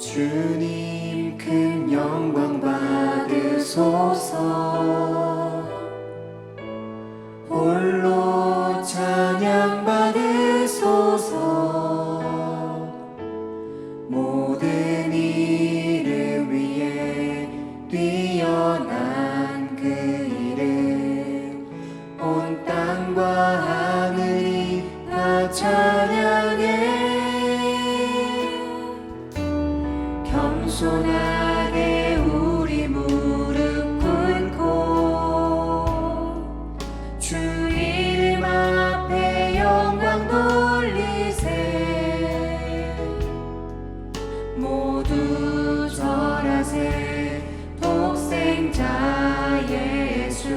주님 큰 영광 받으소서. 홀로 찬양 받으소서. 모든 이름 위에 뛰어난 그 이름, 온 땅과 하늘이 다 찬양해. 겸손하게 우리 무릎 꿇고 주 이름 앞에 영광 돌리세. 모두 절하세. 독생자 예수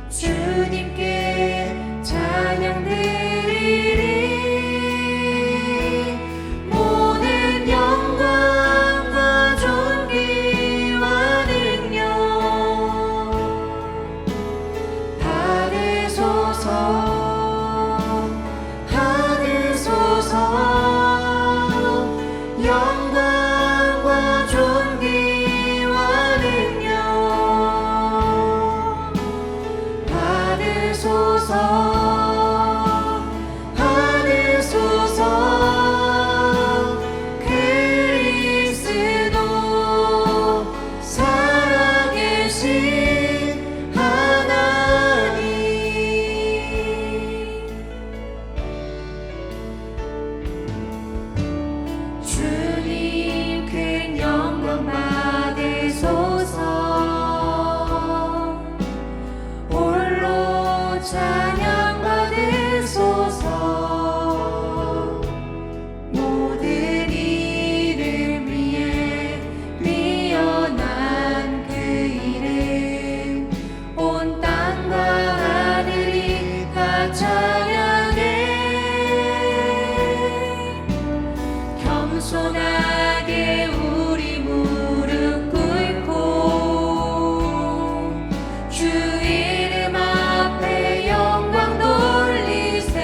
주님께 찬양 드리리. 겸손하게 우리 무릎 꿇고 주 이름 앞에 영광 돌리세.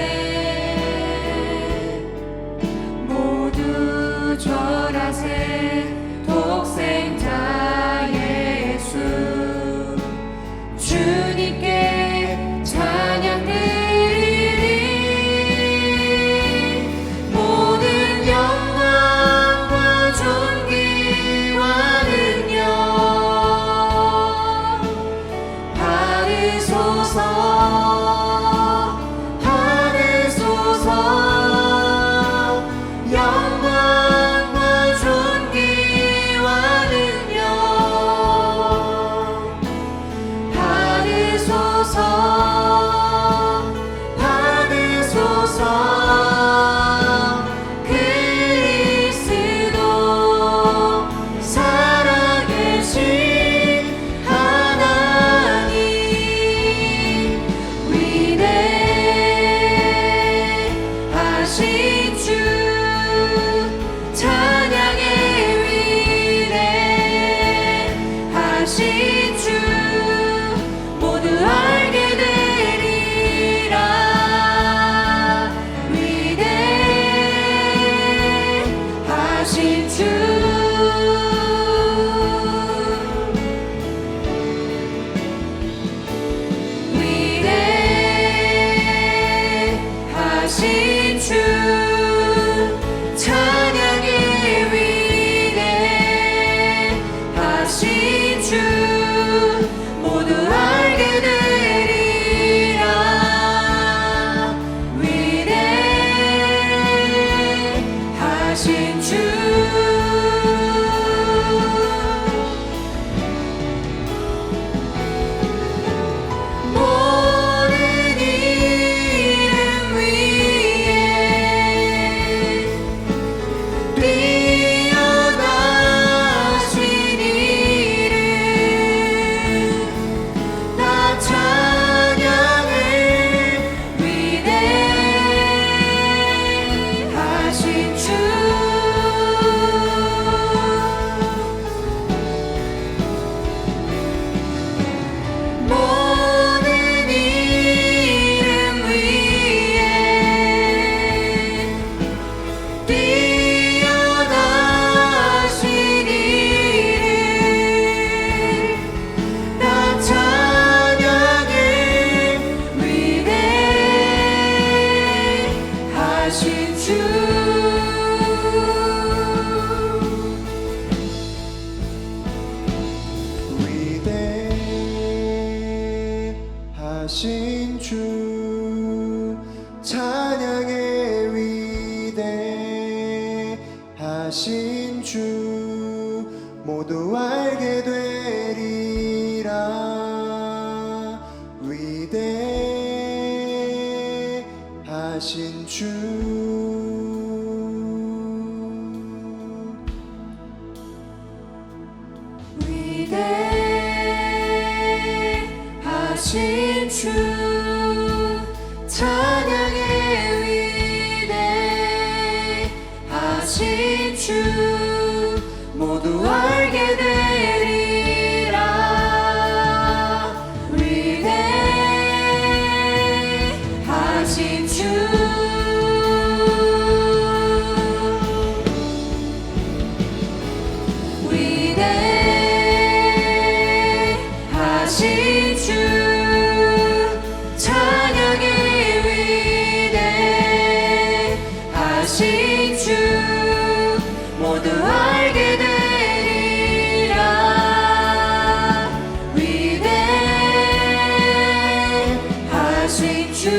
모두 절하세. 독생자 예수 주님께 찬양 드리리. 모든 영광과 존귀와 능력 받으소서. 받으소서. 영광과 존귀와 능력 받으소서. 받으소서. 그리스도 살아계신 하나님 위대하신 주 찬양의 위대하신 주 모두 알게 되리라. 위대하신 주 위대하신 주 찬양의 위대하신 주 모두 알게 되리라. 위대하신 주 모든 이름 위에 위대하신 주 위대하신 주 찬양해 위대하신 주 모두 알게 되리라 위대하신 주 위대하신 주 찬양해 위대하신 주 모두 알게 되리라 위대하신 주 위대하신 주 찬양해 위대하신 주 모두 알게 되리라 위대하신 주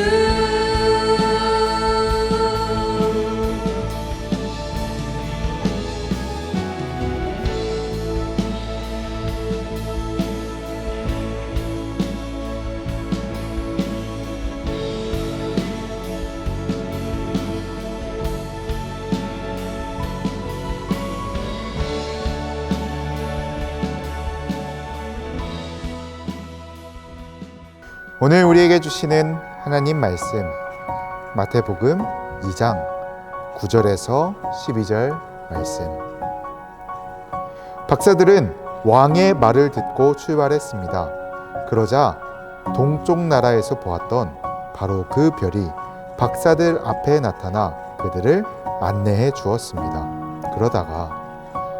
오늘 우리에게 주시는 하나님 말씀 마태복음 2장 9절에서 12절 말씀. 박사들은 왕의 말을 듣고 출발했습니다. 그러자 동쪽 나라에서 보았던 바로 그 별이 박사들 앞에 나타나 그들을 안내해 주었습니다. 그러다가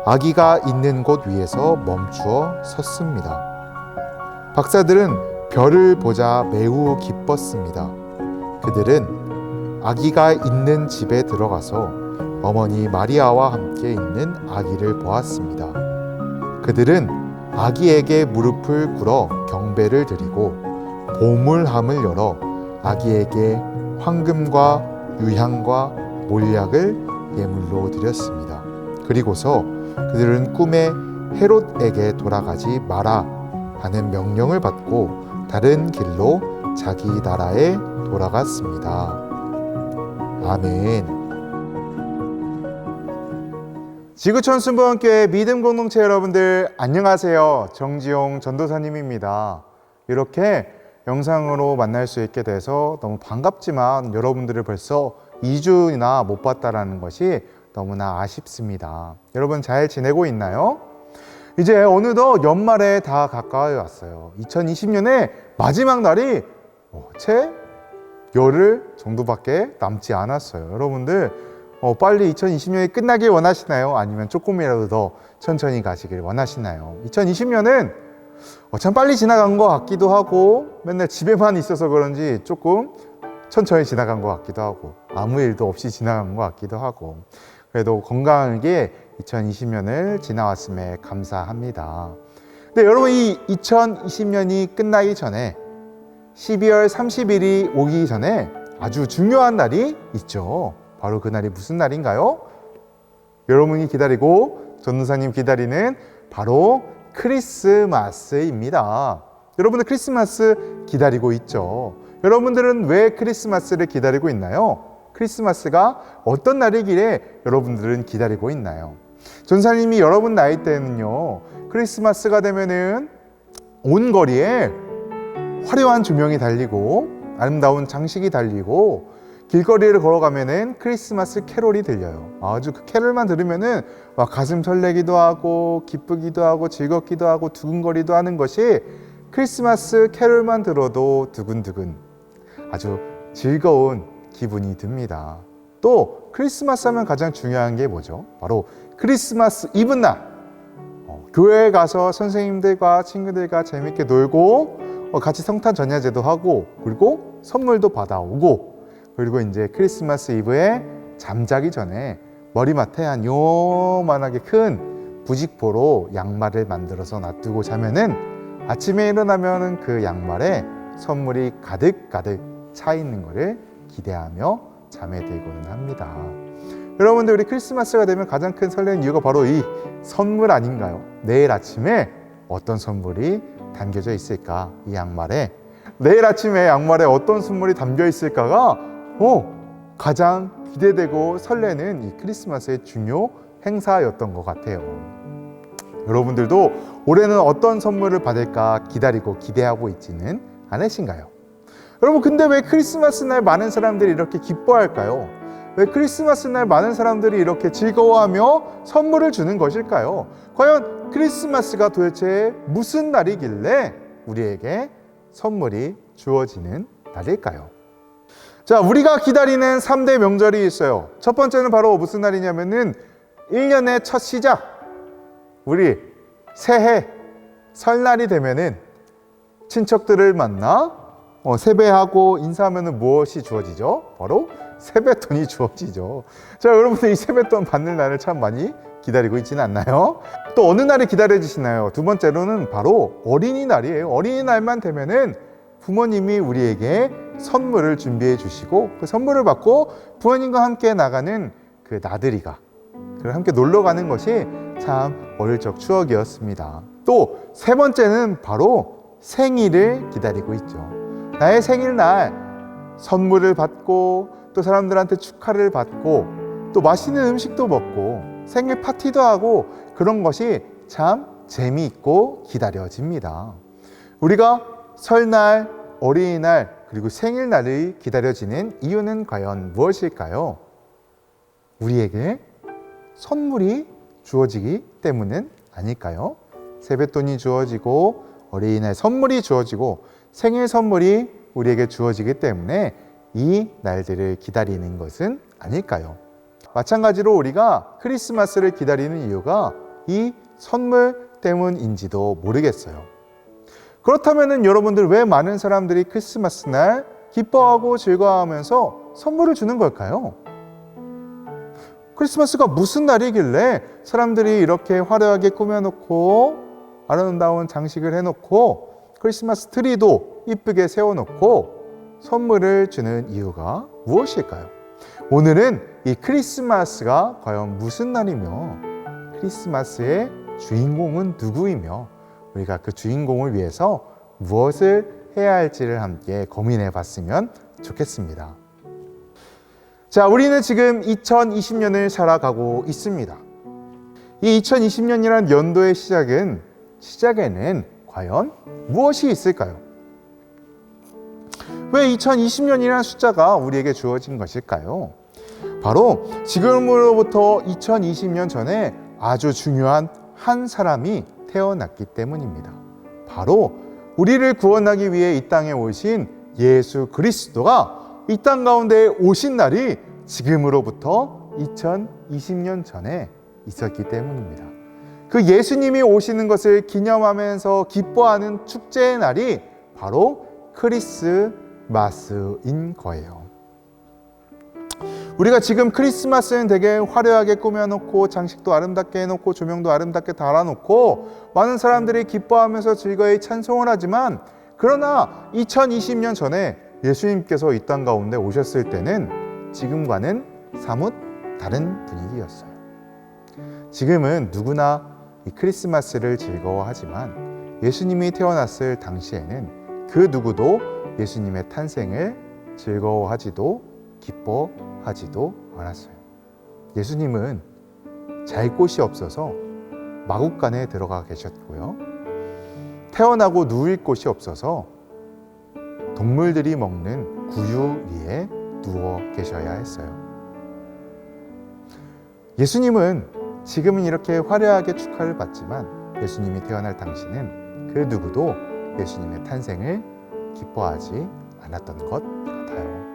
아기가 있는 곳 위에서 멈추어 섰습니다. 박사들은 별을 보자 매우 기뻤습니다. 그들은 아기가 있는 집에 들어가서 어머니 마리아와 함께 있는 아기를 보았습니다. 그들은 아기에게 무릎을 꿇어 경배를 드리고 보물함을 열어 아기에게 황금과 유향과 몰약을 예물로 드렸습니다. 그리고서 그들은 꿈에 헤롯에게 돌아가지 마라 하는 명령을 받고 다른 길로 자기 나라에 돌아갔습니다. 아멘. 지구촌 순복음교회 믿음 공동체 여러분들 안녕하세요. 정지용 전도사님입니다. 이렇게 영상으로 만날 수 있게 돼서 너무 반갑지만 여러분들을 벌써 2주나 못 봤다는 것이 너무나 아쉽습니다. 여러분 잘 지내고 있나요? 이제 어느덧 연말에 다 가까이 왔어요. 2020년의 마지막 날이 채 열흘 정도밖에 남지 않았어요. 여러분들 빨리 2020년이 끝나길 원하시나요? 아니면 조금이라도 더 천천히 가시길 원하시나요? 2020년은 참 빨리 지나간 것 같기도 하고 맨날 집에만 있어서 그런지 조금 천천히 지나간 것 같기도 하고 아무 일도 없이 지나간 것 같기도 하고 그래도 건강하게 2020년을 지나왔음에 감사합니다. 근데 여러분 이 2020년이 끝나기 전에 12월 30일이 오기 전에 아주 중요한 날이 있죠. 바로 그 날이 무슨 날인가요? 여러분이 기다리고 전도사님 기다리는 바로 크리스마스입니다. 여러분들 크리스마스 기다리고 있죠. 여러분들은 왜 크리스마스를 기다리고 있나요? 크리스마스가 어떤 날이길래 여러분들은 기다리고 있나요? 전사님이 여러분 나이 때는요, 크리스마스가 되면은 온 거리에 화려한 조명이 달리고 아름다운 장식이 달리고 길거리를 걸어가면은 크리스마스 캐롤이 들려요. 아주 그 캐롤만 들으면은 막 가슴 설레기도 하고 기쁘기도 하고 즐겁기도 하고 두근거리도 하는 것이 크리스마스 캐롤만 들어도 두근두근 아주 즐거운 기분이 듭니다. 또 크리스마스 하면 가장 중요한 게 뭐죠? 바로 크리스마스 이브 날 교회에 가서 선생님들과 친구들과 재밌게 놀고 같이 성탄 전야제도 하고 그리고 선물도 받아오고 그리고 이제 크리스마스 이브에 잠자기 전에 머리맡에 한 요만하게 큰 부직포로 양말을 만들어서 놔두고 자면은 아침에 일어나면은 그 양말에 선물이 가득가득 차 있는 것을 기대하며 잠에 들고는 합니다. 여러분들, 우리 크리스마스가 되면 가장 큰 설레는 이유가 바로 이 선물 아닌가요? 내일 아침에 어떤 선물이 담겨져 있을까? 이 양말에 내일 아침에 양말에 어떤 선물이 담겨 있을까가 가장 기대되고 설레는 이 크리스마스의 중요 행사였던 것 같아요. 여러분들도 올해는 어떤 선물을 받을까 기다리고 기대하고 있지는 않으신가요? 여러분, 근데 왜 크리스마스 날 많은 사람들이 이렇게 기뻐할까요? 왜 크리스마스 날 많은 사람들이 이렇게 즐거워하며 선물을 주는 것일까요? 과연 크리스마스가 도대체 무슨 날이길래 우리에게 선물이 주어지는 날일까요? 자, 우리가 기다리는 3대 명절이 있어요. 첫 번째는 바로 무슨 날이냐면은 1년의 첫 시작, 우리 새해 설날이 되면은 친척들을 만나 세배하고 인사하면은 무엇이 주어지죠? 바로 세뱃돈이 주어지죠. 자, 여러분들 이 세뱃돈 받는 날을 참 많이 기다리고 있지는 않나요? 또 어느 날이 기다려지시나요? 두 번째로는 바로 어린이날이에요. 어린이날만 되면은 부모님이 우리에게 선물을 준비해 주시고 그 선물을 받고 부모님과 함께 나가는 그 나들이가, 그리고 함께 놀러 가는 것이 참 어릴 적 추억이었습니다. 또 세 번째는 바로 생일을 기다리고 있죠. 나의 생일날 선물을 받고 또 사람들한테 축하를 받고 또 맛있는 음식도 먹고 생일 파티도 하고 그런 것이 참 재미있고 기다려집니다. 우리가 설날, 어린이날, 그리고 생일날이 기다려지는 이유는 과연 무엇일까요? 우리에게 선물이 주어지기 때문은 아닐까요? 세뱃돈이 주어지고 어린이날 선물이 주어지고 생일 선물이 우리에게 주어지기 때문에 이 날들을 기다리는 것은 아닐까요? 마찬가지로 우리가 크리스마스를 기다리는 이유가 이 선물 때문인지도 모르겠어요. 그렇다면 여러분들, 왜 많은 사람들이 크리스마스 날 기뻐하고 즐거워하면서 선물을 주는 걸까요? 크리스마스가 무슨 날이길래 사람들이 이렇게 화려하게 꾸며놓고 아름다운 장식을 해놓고 크리스마스 트리도 이쁘게 세워놓고 선물을 주는 이유가 무엇일까요? 오늘은 이 크리스마스가 과연 무슨 날이며 크리스마스의 주인공은 누구이며 우리가 그 주인공을 위해서 무엇을 해야 할지를 함께 고민해 봤으면 좋겠습니다. 자, 우리는 지금 2020년을 살아가고 있습니다. 이 2020년이라는 연도의 시작에는 과연 무엇이 있을까요? 왜 2020년이라는 숫자가 우리에게 주어진 것일까요? 바로 지금으로부터 2020년 전에 아주 중요한 한 사람이 태어났기 때문입니다. 바로 우리를 구원하기 위해 이 땅에 오신 예수 그리스도가 이 땅 가운데 오신 날이 지금으로부터 2020년 전에 있었기 때문입니다. 그 예수님이 오시는 것을 기념하면서 기뻐하는 축제의 날이 바로 크리스마스인 거예요. 우리가 지금 크리스마스는 되게 화려하게 꾸며놓고 장식도 아름답게 해놓고 조명도 아름답게 달아놓고 많은 사람들이 기뻐하면서 즐거이 찬송을 하지만, 그러나 2020년 전에 예수님께서 이 땅 가운데 오셨을 때는 지금과는 사뭇 다른 분위기였어요. 지금은 누구나 이 크리스마스를 즐거워하지만 예수님이 태어났을 당시에는 그 누구도 예수님의 탄생을 즐거워하지도 기뻐하지도 않았어요. 예수님은 잘 곳이 없어서 마구간에 들어가 계셨고요. 태어나고 누울 곳이 없어서 동물들이 먹는 구유 위에 누워 계셔야 했어요. 예수님은 지금은 이렇게 화려하게 축하를 받지만 예수님이 태어날 당시는 그 누구도 예수님의 탄생을 기뻐하지 않았던 것 같아요.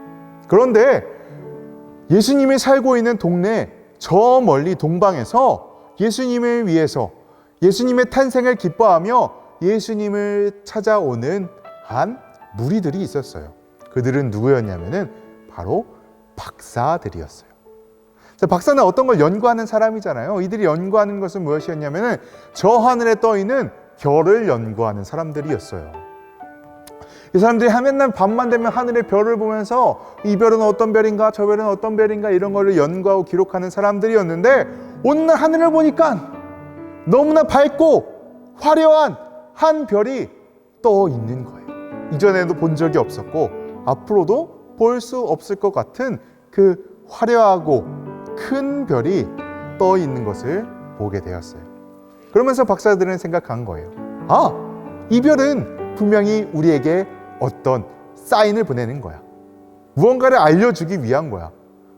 그런데 예수님이 살고 있는 동네 저 멀리 동방에서 예수님을 위해서 예수님의 탄생을 기뻐하며 예수님을 찾아오는 한 무리들이 있었어요. 그들은 누구였냐면은 바로 박사들이었어요. 자, 박사는 어떤 걸 연구하는 사람이잖아요. 이들이 연구하는 것은 무엇이었냐면은 저 하늘에 떠 있는 별을 연구하는 사람들이었어요. 이 사람들이 맨날 밤만 되면 하늘의 별을 보면서 이 별은 어떤 별인가, 저 별은 어떤 별인가 이런 거를 연구하고 기록하는 사람들이었는데 어느 날 하늘을 보니까 너무나 밝고 화려한 한 별이 떠 있는 거예요. 이전에도 본 적이 없었고 앞으로도 볼 수 없을 것 같은 그 화려하고 큰 별이 떠 있는 것을 보게 되었어요. 그러면서 박사들은 생각한 거예요. 아, 이 별은 분명히 우리에게 어떤 사인을 보내는 거야. 무언가를 알려주기 위한 거야.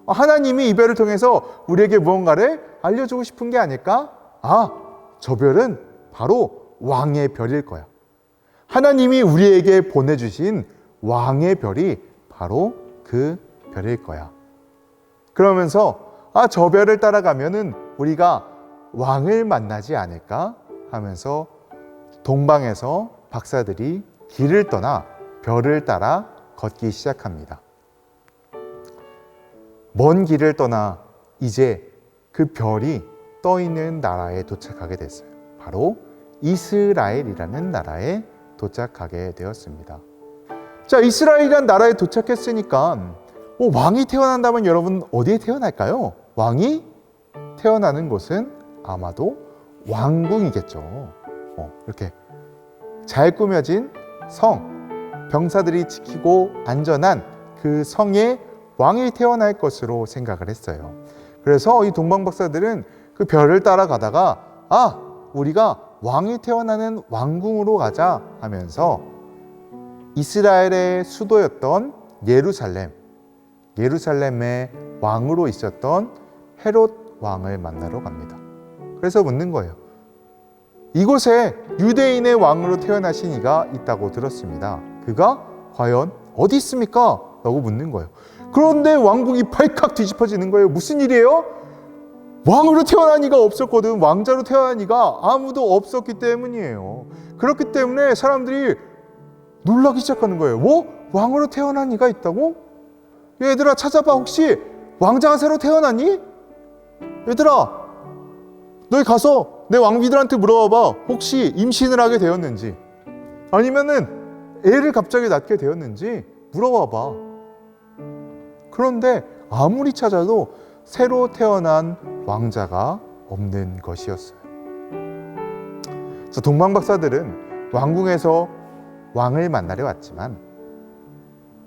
하나님이 이 별을 통해서 우리에게 무언가를 알려주고 싶은 게 아닐까? 아, 저 별은 바로 왕의 별일 거야. 하나님이 우리에게 보내주신 왕의 별이 바로 그 별일 거야. 그러면서 저 별을 따라가면은 우리가 왕을 만나지 않을까 하면서 동방에서 박사들이 길을 떠나 별을 따라 걷기 시작합니다. 먼 길을 떠나 이제 그 별이 떠 있는 나라에 도착하게 됐어요. 바로 이스라엘이라는 나라에 도착하게 되었습니다. 자, 이스라엘이라는 나라에 도착했으니까 왕이 태어난다면 여러분 어디에 태어날까요? 왕이 태어나는 곳은 아마도 왕궁이겠죠. 이렇게 잘 꾸며진 성, 병사들이 지키고 안전한 그 성에 왕이 태어날 것으로 생각을 했어요. 그래서 이 동방 박사들은 그 별을 따라가다가 우리가 왕이 태어나는 왕궁으로 가자 하면서 이스라엘의 수도였던 예루살렘의 왕으로 있었던 헤롯 왕을 만나러 갑니다. 그래서 묻는 거예요. 이곳에 유대인의 왕으로 태어나신 이가 있다고 들었습니다. 그가 과연 어디 있습니까? 라고 묻는 거예요. 그런데 왕궁이 발칵 뒤집어지는 거예요. 무슨 일이에요? 왕으로 태어난 이가 없었거든. 왕자로 태어난 이가 아무도 없었기 때문이에요. 그렇기 때문에 사람들이 놀라기 시작하는 거예요. 왕으로 태어난 이가 있다고? 얘들아 찾아봐. 혹시 왕자가 새로 태어났니? 얘들아 너희 가서 내 왕비들한테 물어봐봐. 혹시 임신을 하게 되었는지 아니면은 애를 갑자기 낳게 되었는지 물어봐봐. 그런데 아무리 찾아도 새로 태어난 왕자가 없는 것이었어요. 그래서 동방 박사들은 왕궁에서 왕을 만나려 왔지만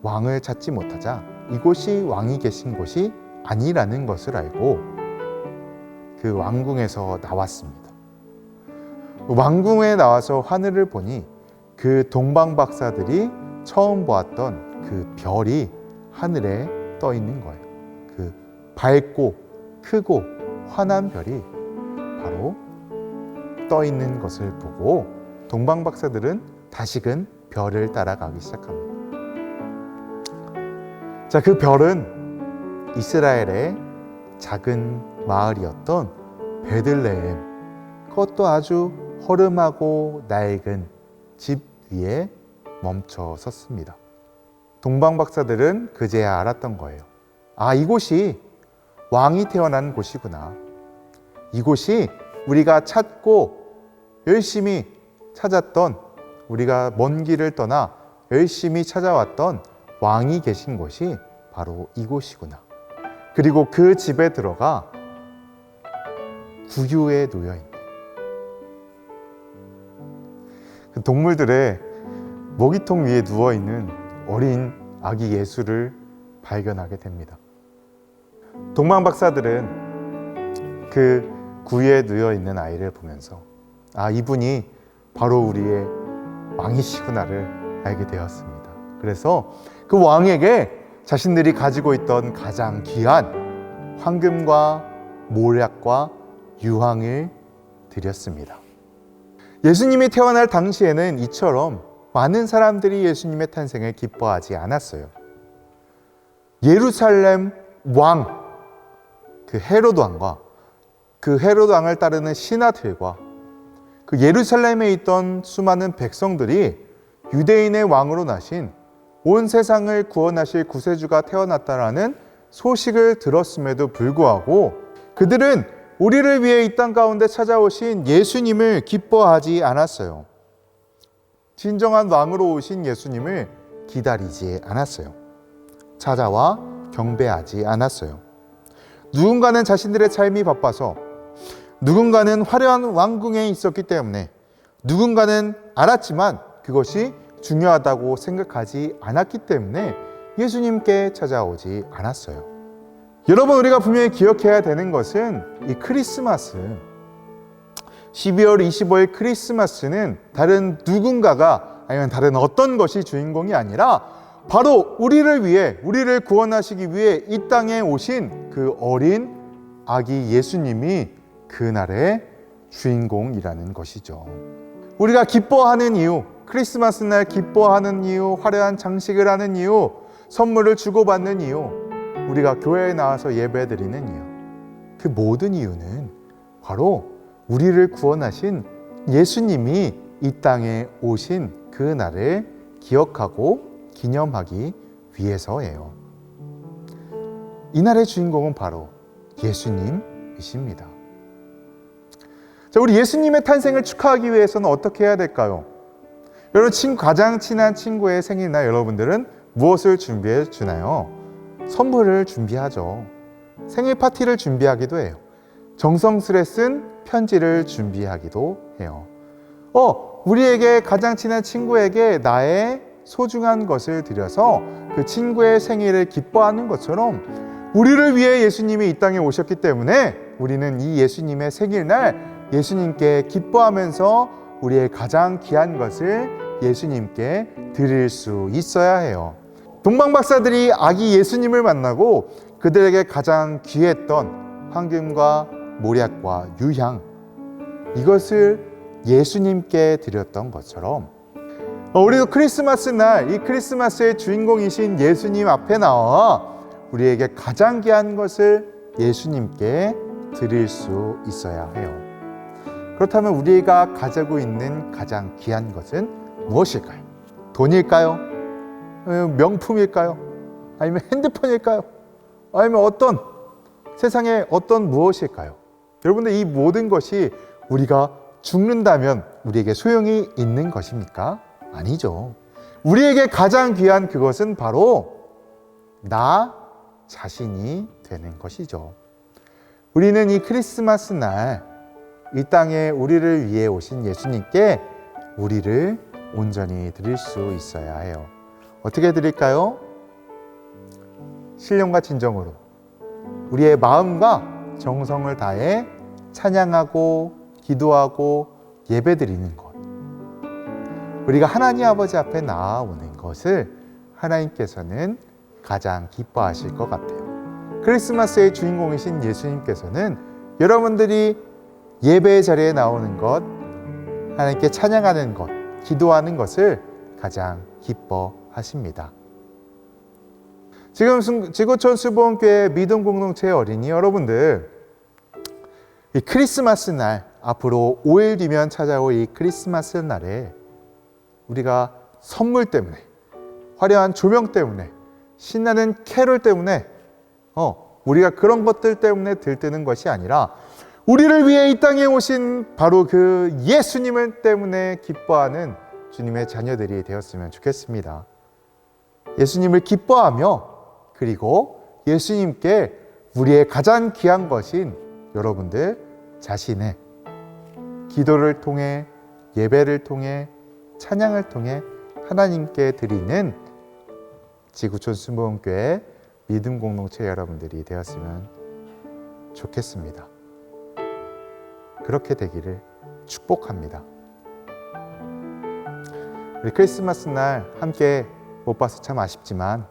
왕을 찾지 못하자 이곳이 왕이 계신 곳이 아니라는 것을 알고 그 왕궁에서 나왔습니다. 왕궁에 나와서 하늘을 보니 그 동방 박사들이 처음 보았던 그 별이 하늘에 떠 있는 거예요. 그 밝고 크고 환한 별이 바로 떠 있는 것을 보고 동방 박사들은 다시금 별을 따라가기 시작합니다. 자, 그 별은 이스라엘의 작은 마을이었던 베들레헴, 그것도 아주 허름하고 낡은 집 위에 멈춰 섰습니다. 동방 박사들은 그제야 알았던 거예요. 이곳이 왕이 태어난 곳이구나. 이곳이 우리가 찾고 열심히 찾았던, 우리가 먼 길을 떠나 열심히 찾아왔던 왕이 계신 곳이 바로 이곳이구나. 그리고 그 집에 들어가 구유에 놓여 있는 그 동물들의 먹이통 위에 누워 있는 어린 아기 예수를 발견하게 됩니다. 동방 박사들은 그 구유에 누워 있는 아이를 보면서 이분이 바로 우리의 왕이시구나를 알게 되었습니다. 그래서 그 왕에게 자신들이 가지고 있던 가장 귀한 황금과 모략과 유황을 드렸습니다. 예수님이 태어날 당시에는 이처럼 많은 사람들이 예수님의 탄생을 기뻐하지 않았어요. 예루살렘 왕, 그 헤롯 왕과 그 헤롯 왕을 따르는 신하들과 그 예루살렘에 있던 수많은 백성들이 유대인의 왕으로 나신 온 세상을 구원하실 구세주가 태어났다라는 소식을 들었음에도 불구하고 그들은 우리를 위해 이 땅 가운데 찾아오신 예수님을 기뻐하지 않았어요. 진정한 왕으로 오신 예수님을 기다리지 않았어요. 찾아와 경배하지 않았어요. 누군가는 자신들의 삶이 바빠서, 누군가는 화려한 왕궁에 있었기 때문에, 누군가는 알았지만 그것이 중요하다고 생각하지 않았기 때문에 예수님께 찾아오지 않았어요. 여러분, 우리가 분명히 기억해야 되는 것은 이 크리스마스, 12월 25일 크리스마스는 다른 누군가가 아니면 다른 어떤 것이 주인공이 아니라 바로 우리를 위해, 우리를 구원하시기 위해 이 땅에 오신 그 어린 아기 예수님이 그날의 주인공이라는 것이죠. 우리가 기뻐하는 이유, 크리스마스 날 기뻐하는 이유, 화려한 장식을 하는 이유, 선물을 주고받는 이유, 우리가 교회에 나와서 예배드리는 이유, 그 모든 이유는 바로 우리를 구원하신 예수님이 이 땅에 오신 그날을 기억하고 기념하기 위해서예요. 이날의 주인공은 바로 예수님이십니다. 자, 우리 예수님의 탄생을 축하하기 위해서는 어떻게 해야 될까요? 여러분, 가장 친한 친구의 생일날 여러분들은 무엇을 준비해 주나요? 선물을 준비하죠. 생일 파티를 준비하기도 해요. 정성스레 쓴 편지를 준비하기도 해요. 우리에게 가장 친한 친구에게 나의 소중한 것을 드려서 그 친구의 생일을 기뻐하는 것처럼 우리를 위해 예수님이 이 땅에 오셨기 때문에 우리는 이 예수님의 생일날 예수님께 기뻐하면서 우리의 가장 귀한 것을 예수님께 드릴 수 있어야 해요. 동방박사들이 아기 예수님을 만나고 그들에게 가장 귀했던 황금과 모략과 유향, 이것을 예수님께 드렸던 것처럼 우리도 크리스마스 날 이 크리스마스의 주인공이신 예수님 앞에 나와 우리에게 가장 귀한 것을 예수님께 드릴 수 있어야 해요. 그렇다면 우리가 가지고 있는 가장 귀한 것은 무엇일까요? 돈일까요? 명품일까요? 아니면 핸드폰일까요? 아니면 세상에 어떤 무엇일까요? 여러분들, 이 모든 것이 우리가 죽는다면 우리에게 소용이 있는 것입니까? 아니죠. 우리에게 가장 귀한 그것은 바로 나 자신이 되는 것이죠. 우리는 이 크리스마스 날 이 땅에 우리를 위해 오신 예수님께 우리를 온전히 드릴 수 있어야 해요. 어떻게 드릴까요? 신령과 진정으로 우리의 마음과 정성을 다해 찬양하고 기도하고 예배드리는 것, 우리가 하나님 아버지 앞에 나아오는 것을 하나님께서는 가장 기뻐하실 것 같아요. 크리스마스의 주인공이신 예수님께서는 여러분들이 예배의 자리에 나오는 것, 하나님께 찬양하는 것, 기도하는 것을 가장 기뻐하십니다. 지금 지구촌 수보원교회 믿음 공동체의 어린이 여러분들, 이 크리스마스 날, 앞으로 5일 뒤면 찾아올 이 크리스마스 날에 우리가 선물 때문에, 화려한 조명 때문에, 신나는 캐롤 때문에, 우리가 그런 것들 때문에 들뜨는 것이 아니라 우리를 위해 이 땅에 오신 바로 그 예수님을 때문에 기뻐하는 주님의 자녀들이 되었으면 좋겠습니다. 예수님을 기뻐하며, 그리고 예수님께 우리의 가장 귀한 것인 여러분들 자신의 기도를 통해, 예배를 통해, 찬양을 통해 하나님께 드리는 지구촌 수보원교회 믿음 공동체 여러분들이 되었으면 좋겠습니다. 그렇게 되기를 축복합니다. 우리 크리스마스 날 함께 못 봐서 참 아쉽지만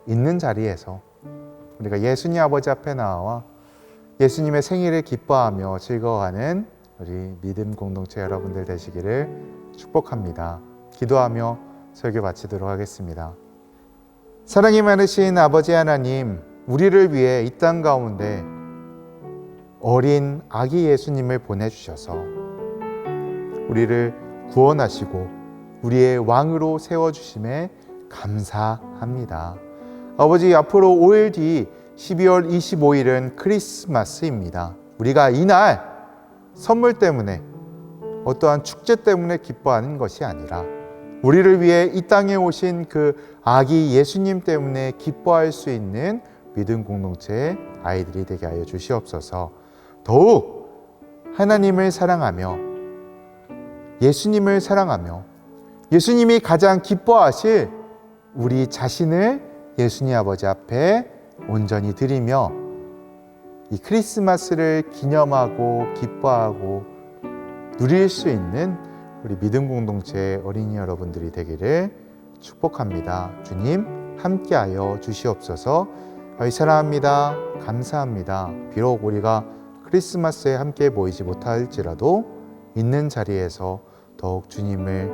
있는 자리에서 우리가 예수님 아버지 앞에 나와 예수님의 생일을 기뻐하며 즐거워하는 우리 믿음 공동체 여러분들 되시기를 축복합니다. 기도하며 설교 마치도록 하겠습니다. 사랑이 많으신 아버지 하나님, 우리를 위해 이 땅 가운데 어린 아기 예수님을 보내주셔서 우리를 구원하시고 우리의 왕으로 세워주심에 감사합니다. 아버지, 앞으로 5일 뒤 12월 25일은 크리스마스입니다. 우리가 이날 선물 때문에, 어떠한 축제 때문에 기뻐하는 것이 아니라 우리를 위해 이 땅에 오신 그 아기 예수님 때문에 기뻐할 수 있는 믿음 공동체의 아이들이 되게 하여 주시옵소서. 더욱 하나님을 사랑하며 예수님을 사랑하며 예수님이 가장 기뻐하실 우리 자신을 예수님 아버지 앞에 온전히 드리며 이 크리스마스를 기념하고 기뻐하고 누릴 수 있는 우리 믿음 공동체의 어린이 여러분들이 되기를 축복합니다. 주님 함께하여 주시옵소서. 사랑합니다. 감사합니다. 비록 우리가 크리스마스에 함께 모이지 못할지라도 있는 자리에서 더욱 주님을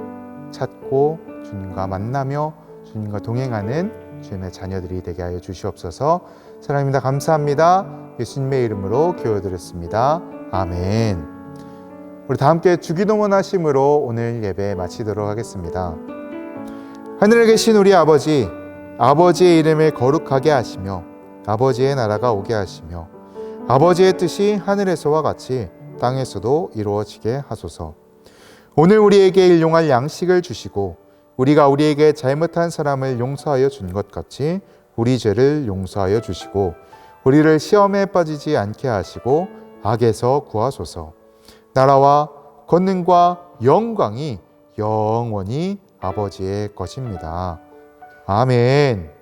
찾고 주님과 만나며 주님과 동행하는 주님의 자녀들이 되게 하여 주시옵소서. 사랑합니다. 감사합니다. 예수님의 이름으로 기도드렸습니다. 아멘. 우리 다 함께 주기도문 하심으로 오늘 예배 마치도록 하겠습니다. 하늘에 계신 우리 아버지, 아버지의 이름을 거룩하게 하시며 아버지의 나라가 오게 하시며 아버지의 뜻이 하늘에서와 같이 땅에서도 이루어지게 하소서. 오늘 우리에게 일용할 양식을 주시고 우리가 우리에게 잘못한 사람을 용서하여 준 것 같이 우리 죄를 용서하여 주시고 우리를 시험에 빠지지 않게 하시고 악에서 구하소서. 나라와 권능과 영광이 영원히 아버지의 것입니다. 아멘.